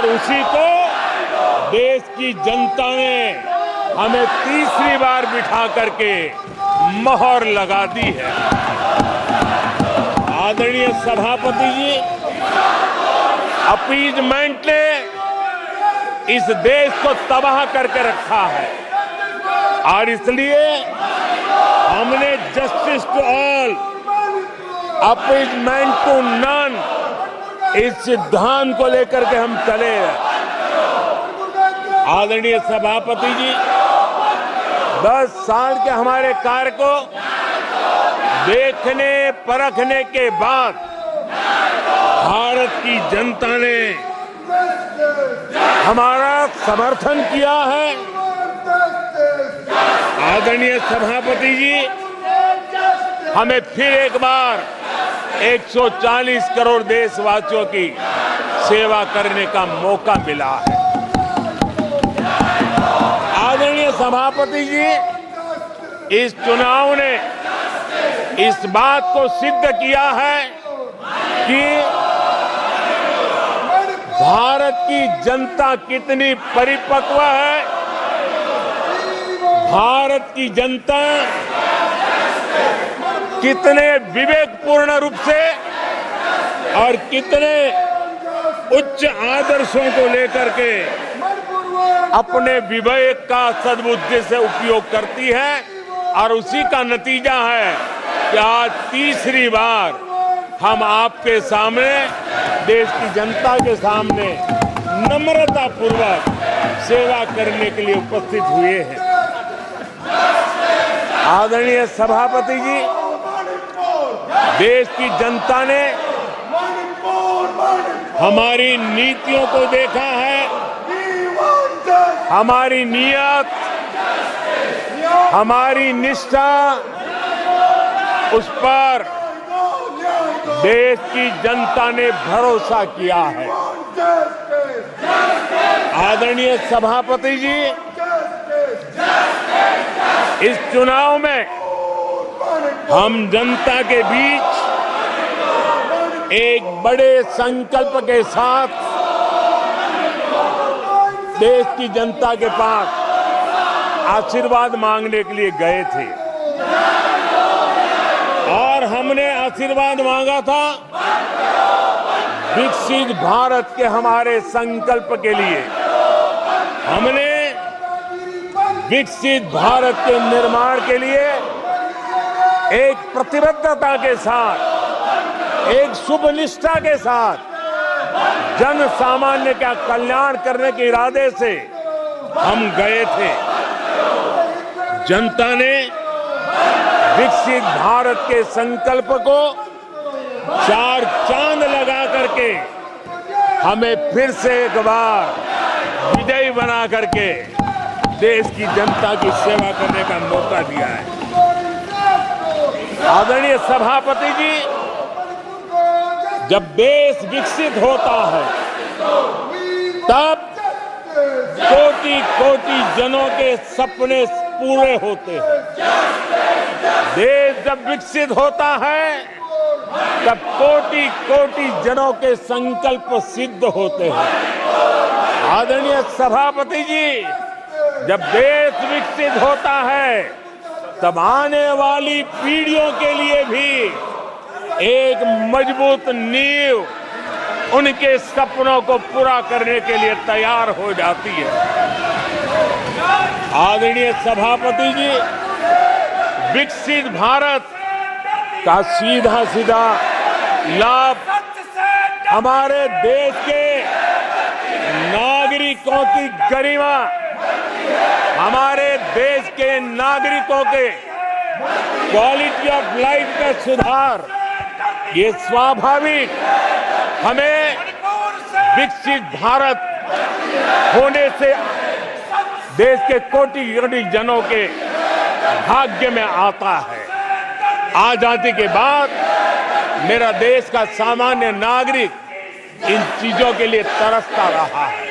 और उसी को देश की जनता ने हमें तीसरी बार बिठा करके मोहर लगा दी है। आदरणीय सभापति जी, अपीजमेंट ने इस देश को तबाह करके रखा है और इसलिए हमने justice to all, appeasement to none, इस सिद्धांत को लेकर के हम चले हैं। आदरणीय सभापति जी, 10 साल के हमारे कार्य को देखने परखने के बाद भारत की जनता ने हमारा समर्थन किया है। आदरणीय सभापति जी, हमें फिर एक बार 140 करोड़ देशवासियों की सेवा करने का मौका मिला है। आदरणीय सभापति जी, इस चुनाव ने इस बात को सिद्ध किया है कि भारत की जनता कितनी परिपक्व है, भारत की जनता कितने विवेकपूर्ण रूप से और कितने उच्च आदर्शों को लेकर के अपने विवेक का सद्बुद्धि से उपयोग करती है और उसी का नतीजा है कि आज तीसरी बार हम आपके सामने, देश की जनता के सामने नम्रता पूर्वक सेवा करने के लिए उपस्थित हुए हैं। आदरणीय सभापति जी, देश की जनता ने हमारी नीतियों को देखा है, हमारी नियत, हमारी निष्ठा, उस पर देश की जनता ने भरोसा किया है। आदरणीय सभापति जी, इस चुनाव में हम जनता के बीच एक बड़े संकल्प के साथ देश की जनता के पास आशीर्वाद मांगने के लिए गए थे और हमने आशीर्वाद मांगा था विकसित भारत के हमारे संकल्प के लिए। हमने विकसित भारत के निर्माण के लिए एक प्रतिबद्धता के साथ, एक शुभ निष्ठा के साथ जन सामान्य का कल्याण करने के इरादे से हम गए थे। जनता ने विकसित भारत के संकल्प को 4 चांद लगा करके हमें फिर से एक बार विजयी बना करके देश की जनता की सेवा करने का मौका दिया है। आदरणीय सभापति जी, जब देश विकसित होता है तब कोटि कोटि जनों के सपने पूरे होते हैं। देश जब विकसित होता है तब कोटि कोटि जनों के संकल्प सिद्ध होते हैं। आदरणीय सभापति जी, जब देश विकसित होता है तब आने वाली पीढ़ियों के लिए भी एक मजबूत नींव उनके सपनों को पूरा करने के लिए तैयार हो जाती है। आदरणीय सभापति जी, विकसित भारत का सीधा सीधा लाभ हमारे देश के नागरिकों की गरिमा, हमारे देश के नागरिकों के क्वालिटी ऑफ लाइफ का सुधार, ये स्वाभाविक हमें विकसित भारत होने से देश के कोटि कोटि जनों के भाग्य में आता है। आजादी के बाद मेरा देश का सामान्य नागरिक इन चीजों के लिए तरसता रहा है।